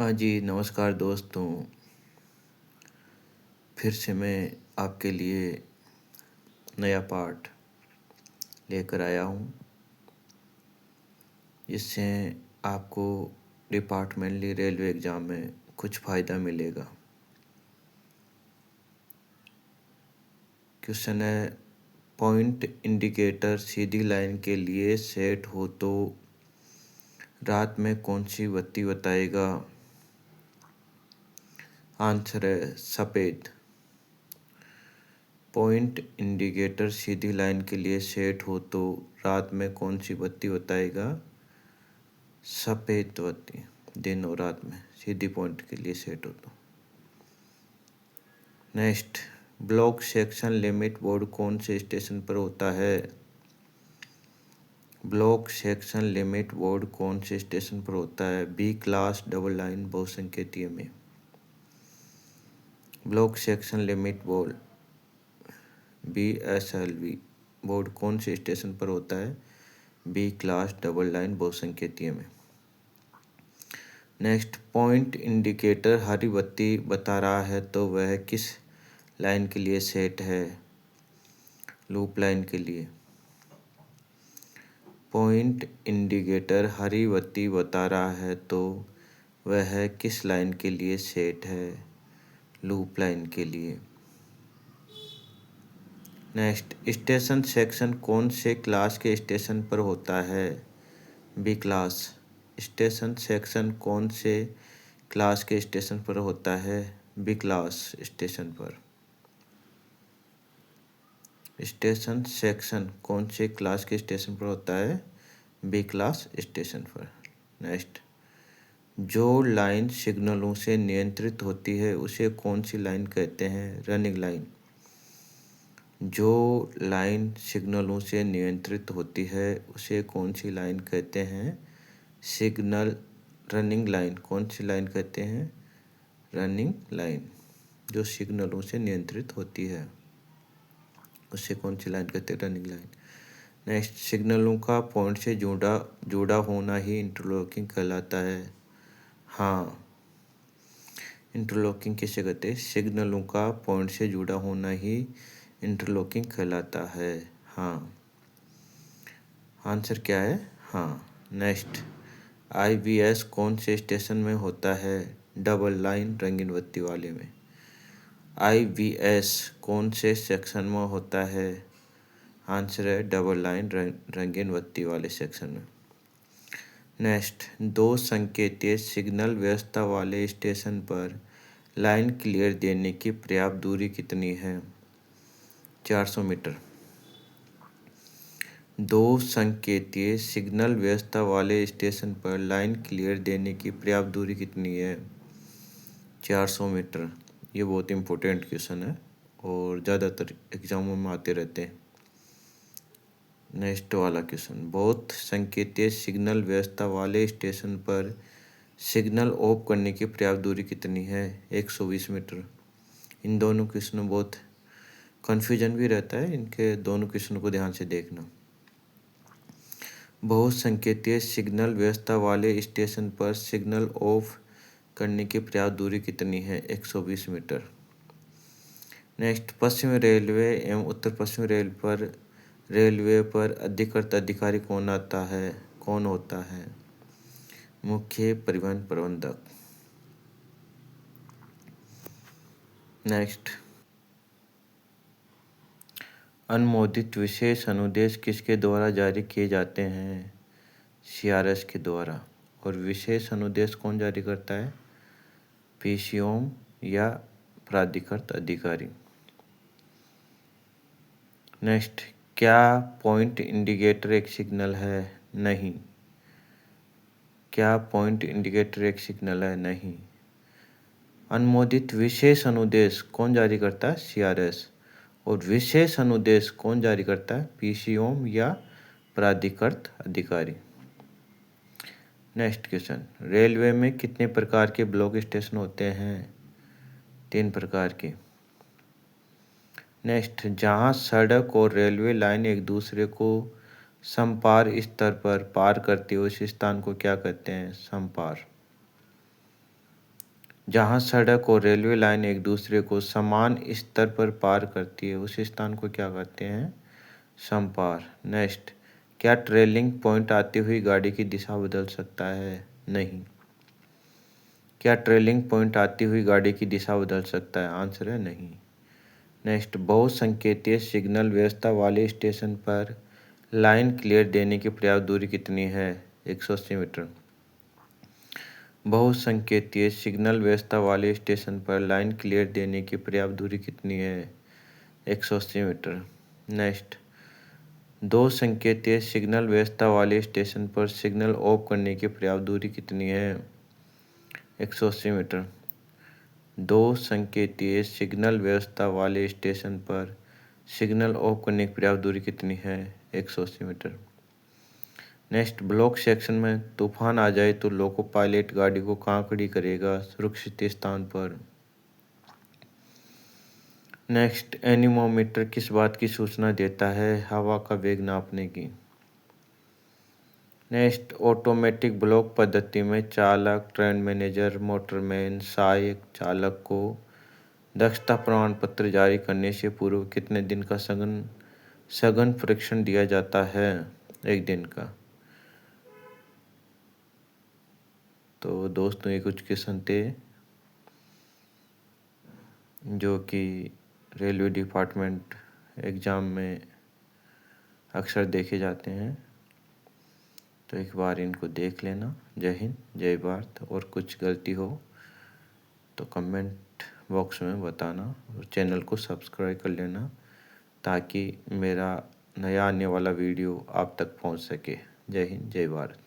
हाँ जी, नमस्कार दोस्तों। फिर से मैं आपके लिए नया पाठ लेकर आया हूँ, जिससे आपको डिपार्टमेंटली रेलवे एग्ज़ाम में कुछ फ़ायदा मिलेगा। क्वेश्चन है, पॉइंट इंडिकेटर सीधी लाइन के लिए सेट हो तो रात में कौन सी बत्ती बताएगा? आंसर है सफ़ेद। पॉइंट इंडिकेटर सीधी लाइन के लिए सेट हो तो रात में कौन सी बत्ती बताएगा? सफ़ेद बत्ती। दिन और रात में सीधी पॉइंट के लिए सेट हो तो। Next, block section limit board कौन से स्टेशन पर होता है? ब्लॉक सेक्शन लिमिट बोर्ड कौन से स्टेशन पर होता है? बी क्लास, डबल लाइन, बहुसंकेतीय में। Block section limit board BSLV board कौन से स्टेशन पर होता है? बी क्लास, डबल लाइन, बहुसंकेतीय में। नेक्स्ट, पॉइंट इंडिकेटर हरी बत्ती बता रहा है तो वह किस लाइन के लिए सेट है? लूप लाइन के लिए। पॉइंट इंडिकेटर हरी बत्ती बता रहा है तो वह किस लाइन के लिए सेट है? लूप लाइन के लिए। नेक्स्ट, स्टेशन सेक्शन कौन से क्लास के स्टेशन पर होता है? B class. स्टेशन सेक्शन कौन से क्लास के स्टेशन पर होता है? बी क्लास स्टेशन पर। स्टेशन सेक्शन कौन से क्लास के स्टेशन पर होता है? बी क्लास स्टेशन पर। नेक्स्ट, जो लाइन सिग्नलों से नियंत्रित होती है उसे कौन सी लाइन कहते हैं? Running line. जो लाइन सिग्नलों से नियंत्रित होती है उसे कौन सी लाइन कहते हैं? Signal running line. कौन सी लाइन कहते हैं? Running line. जो सिग्नलों से नियंत्रित होती है उसे कौन सी लाइन कहते हैं? Running line. नेक्स्ट, सिग्नलों का पॉइंट से जुड़ा होना ही इंटरलॉकिंग कहलाता है। हाँ, इंटरलॉकिंग किसे कहते हैं? सिग्नलों का पॉइंट से जुड़ा होना ही इंटरलॉकिंग कहलाता है। हाँ, आंसर क्या है? हाँ। नेक्स्ट, IVS कौन से स्टेशन में होता है? डबल लाइन रंगीन बत्ती वाले में। IVS कौन से सेक्शन में होता है? आंसर है डबल लाइन रंगीन बत्ती वाले सेक्शन में। नेक्स्ट, दो संकेतीय सिग्नल व्यवस्था वाले स्टेशन पर लाइन क्लियर देने की पर्याप्त दूरी कितनी है? 400 मीटर। दो संकेतीय सिग्नल व्यवस्था वाले स्टेशन पर लाइन क्लियर देने की पर्याप्त दूरी कितनी है? 400 मीटर। ये बहुत इम्पोर्टेंट क्वेश्चन है और ज़्यादातर एग्जामों में आते रहते हैं। नेक्स्ट वाला क्वेश्चन, बहुत संकेतीय सिग्नल व्यवस्था वाले स्टेशन पर सिग्नल ऑफ करने की पर्याप्त दूरी कितनी है? 120 मीटर। इन दोनों क्वेश्चनों बहुत कन्फ्यूजन भी रहता है, इनके दोनों क्वेश्चनों को ध्यान से देखना। बहुत संकेतीय सिग्नल व्यवस्था वाले स्टेशन पर सिग्नल ऑफ करने की पर्याप्त दूरी कितनी है? 120 मीटर। नेक्स्ट, पश्चिम रेलवे एवं उत्तर पश्चिम रेलवे पर अधिकृत अधिकारी कौन होता है? मुख्य परिवहन प्रबंधक। नेक्स्ट, अनुमोदित विशेष अनुदेश किसके द्वारा जारी किए जाते हैं? CRS के द्वारा। और विशेष अनुदेश कौन जारी करता है? PCOM या प्राधिकृत अधिकारी। नेक्स्ट, क्या पॉइंट इंडिकेटर एक सिग्नल है? नहीं। क्या पॉइंट इंडिकेटर एक सिग्नल है? नहीं। अनुमोदित विशेष अनुदेश कौन जारी करता है? CRS। और विशेष अनुदेश कौन जारी करता है? PCOM या प्राधिकृत अधिकारी। नेक्स्ट क्वेश्चन, रेलवे में कितने प्रकार के ब्लॉक स्टेशन होते हैं? 3 प्रकार के। नेक्स्ट, जहां सड़क और रेलवे लाइन एक दूसरे को समपार स्तर पर पार करती है उस स्थान को क्या कहते हैं? समपार। जहाँ सड़क और रेलवे लाइन एक दूसरे को समान स्तर पर पार करती है उस स्थान को क्या कहते हैं? समपार। नेक्स्ट, क्या ट्रेलिंग पॉइंट आती हुई गाड़ी की दिशा बदल सकता है? नहीं। क्या ट्रेलिंग पॉइंट आती हुई गाड़ी की दिशा बदल सकता है? आंसर है नहीं। नेक्स्ट, बहुसंकेतीय सिग्नल व्यवस्था वाले स्टेशन पर लाइन क्लियर देने की पर्याप्त दूरी कितनी है? 180 मीटर। बहुसंकेतीय सिग्नल व्यवस्था वाले स्टेशन पर लाइन क्लियर देने की पर्याप्त दूरी कितनी है? 180 मीटर। नेक्स्ट, दो संकेतीय सिग्नल व्यवस्था वाले स्टेशन पर सिग्नल ऑफ करने की पर्याप्त दूरी कितनी है? 180 मीटर। दो संकेतीय सिग्नल व्यवस्था वाले स्टेशन पर सिग्नल ऑफ करने की पर्याप्त दूरी कितनी है? 180 मीटर। नेक्स्ट, ब्लॉक सेक्शन में तूफान आ जाए तो लोको पायलट गाड़ी को कहाँ खड़ी करेगा? सुरक्षित स्थान पर। नेक्स्ट, एनीमोमीटर किस बात की सूचना देता है? हवा का वेग नापने की। नेक्स्ट, ऑटोमेटिक ब्लॉक पद्धति में चालक, ट्रेन मैनेजर, मोटरमैन, सहायक चालक को दक्षता प्रमाण पत्र जारी करने से पूर्व कितने दिन का सघन परीक्षण दिया जाता है? 1 दिन का। तो दोस्तों, ये कुछ क्वेश्चन थे जो कि रेलवे डिपार्टमेंट एग्ज़ाम में अक्सर देखे जाते हैं, तो एक बार इनको देख लेना। जय हिंद, जय भारत। और कुछ गलती हो तो कमेंट बॉक्स में बताना और चैनल को सब्सक्राइब कर लेना ताकि मेरा नया आने वाला वीडियो आप तक पहुंच सके। जय हिंद, जय भारत।